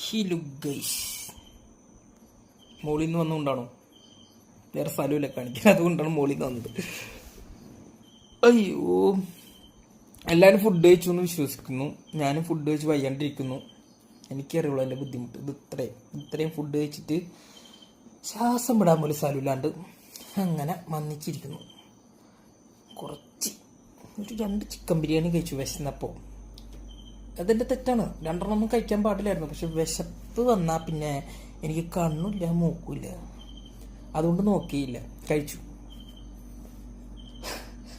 Hello guys, മോളിൽ നിന്ന് വന്നുകൊണ്ടാണോ? വേറെ സ്ഥലമില്ല കാണിക്കാൻ, അതുകൊണ്ടാണ് മോളിൽ നിന്ന് വന്നത്. അയ്യോ, എല്ലാവരും ഫുഡ് കഴിച്ചു എന്ന് വിശ്വസിക്കുന്നു. ഞാനും ഫുഡ് കഴിച്ച് വയ്യാണ്ടിരിക്കുന്നു. എനിക്കറിയുള്ളൂ എൻ്റെ ബുദ്ധിമുട്ട്. ഇത്രയും ഫുഡ് കഴിച്ചിട്ട് ശ്വാസം വിടാൻ പോലും സ്ഥലമില്ലാണ്ട് അങ്ങനെ മന്നിച്ചിരിക്കുന്നു. കുറച്ച് ഒരു 2 ചിക്കൻ ബിരിയാണി കഴിച്ചു വിശന്നപ്പോൾ. അതെൻ്റെ തെറ്റാണ്, 2 കഴിക്കാൻ പാടില്ലായിരുന്നു. പക്ഷെ വിശപ്പ് വന്നാൽ പിന്നെ എനിക്ക് കണ്ണില്ല മൂക്കില്ല, അതുകൊണ്ട് നോക്കിയില്ല, കഴിച്ചു.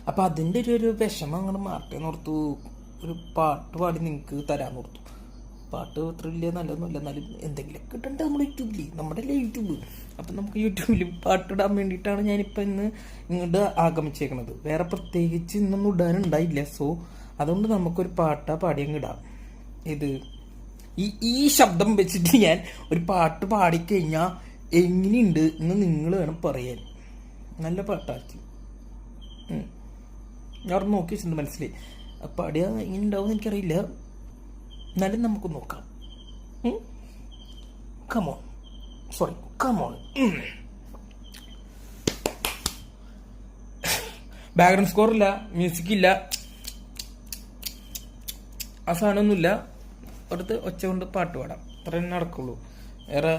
അപ്പം അതിൻ്റെ ഒരു വിഷമം അങ്ങോട്ട് മാറ്റേന്ന് ഓർത്തു. ഒരു പാട്ട് പാടി നിങ്ങൾക്ക് തരാമെന്ന് ഓർത്തു. പാട്ട് അത്ര വലിയ നല്ലതൊന്നുമില്ല, എന്നാലും എന്തെങ്കിലുമൊക്കെ ഇട്ടുണ്ട് നമ്മുടെ നമ്മുടെ യൂട്യൂബ്. അപ്പം നമുക്ക് യൂട്യൂബിൽ പാട്ടിടാൻ വേണ്ടിയിട്ടാണ് ഞാനിപ്പോൾ ഇന്ന് ഇങ്ങോട്ട് ആഗമിച്ചേക്കണത്. വേറെ പ്രത്യേകിച്ച് ഇന്നൊന്നും ഇടാനുണ്ടായില്ല. സോ അതുകൊണ്ട് നമുക്കൊരു പാട്ടാ പാടിയങ്ങ് ഇടാം. ഇത് ഈ ശബ്ദം വെച്ചിട്ട് ഞാൻ ഒരു പാട്ട് പാടിക്കഴിഞ്ഞാൽ എങ്ങനെയുണ്ട് എന്ന് നിങ്ങൾ വേണം പറയാൻ. നല്ല പാട്ടാക്കി ഞാൻ നോക്കി വെച്ചിട്ടുണ്ട് മനസ്സിലായി. പാടിയാൽ എങ്ങനെ ഉണ്ടാവും എനിക്കറിയില്ല, എന്നാലും നമുക്ക് നോക്കാം. Come on, sorry, come on. Background score ഇല്ല, മ്യൂസിക് ഇല്ല, ആ സാധനമൊന്നുമില്ല. അടുത്ത് ഒച്ച കൊണ്ട് പാട്ട് പാടാം, അത്ര തന്നെ നടക്കുള്ളൂ. വേറെ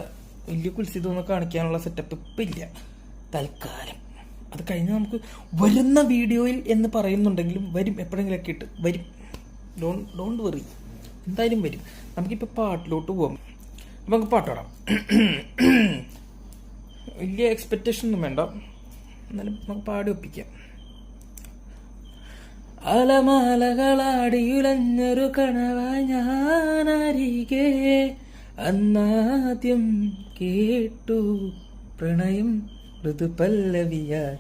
വലിയ കുൽസിതൊന്നും കാണിക്കാനുള്ള സെറ്റപ്പ് ഇപ്പം ഇല്ല തൽക്കാലം. അത് കഴിഞ്ഞ് നമുക്ക് വരുന്ന വീഡിയോയിൽ എന്ന് പറയുന്നുണ്ടെങ്കിലും വരും, എപ്പോഴെങ്കിലൊക്കെ ഇട്ട് വരും. ഡോണ്ട് വെറി, എന്തായാലും വരും. നമുക്കിപ്പോൾ പാട്ടിലോട്ട് പോകാം. അപ്പം നമുക്ക് പാട്ട് പാടാം. വലിയ എക്സ്പെക്റ്റേഷൻ ഒന്നും വേണ്ട, എന്നാലും നമുക്ക് പാടി ഒപ്പിക്കാം. അലമാലകളാടിയുലഞ്ഞൊരു കണവായി ഞാനരികെ അന്നാദ്യം കേട്ടു പ്രണയം ഋതുപല്ലവിയായി.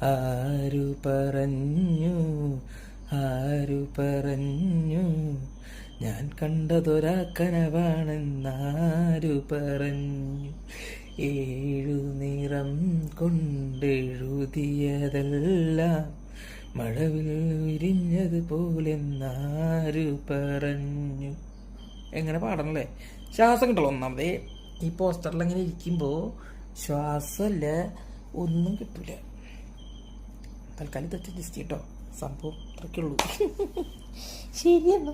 ആരു പറഞ്ഞു ഞാൻ കണ്ടതൊരാ കനവാണെന്നാരു പറഞ്ഞു. 7 നിറം കൊണ്ടെഴുതിയതെല്ലാം മഴവിൽ വിരിഞ്ഞതുപോലെന്നാരു പറഞ്ഞു. എങ്ങനെ പാടണല്ലേ? ശ്വാസം കിട്ടണം. ഒന്നാമതേ ഈ പോസ്റ്ററിൽ അങ്ങനെ ഇരിക്കുമ്പോൾ ശ്വാസമല്ല, ഒന്നും കിട്ടൂല. തൽക്കാലം തെറ്റ് ജസ്റ്റ് കേട്ടോ, സംഭവം അത്രയ്ക്കുള്ളൂ. ശരിയെന്നാ.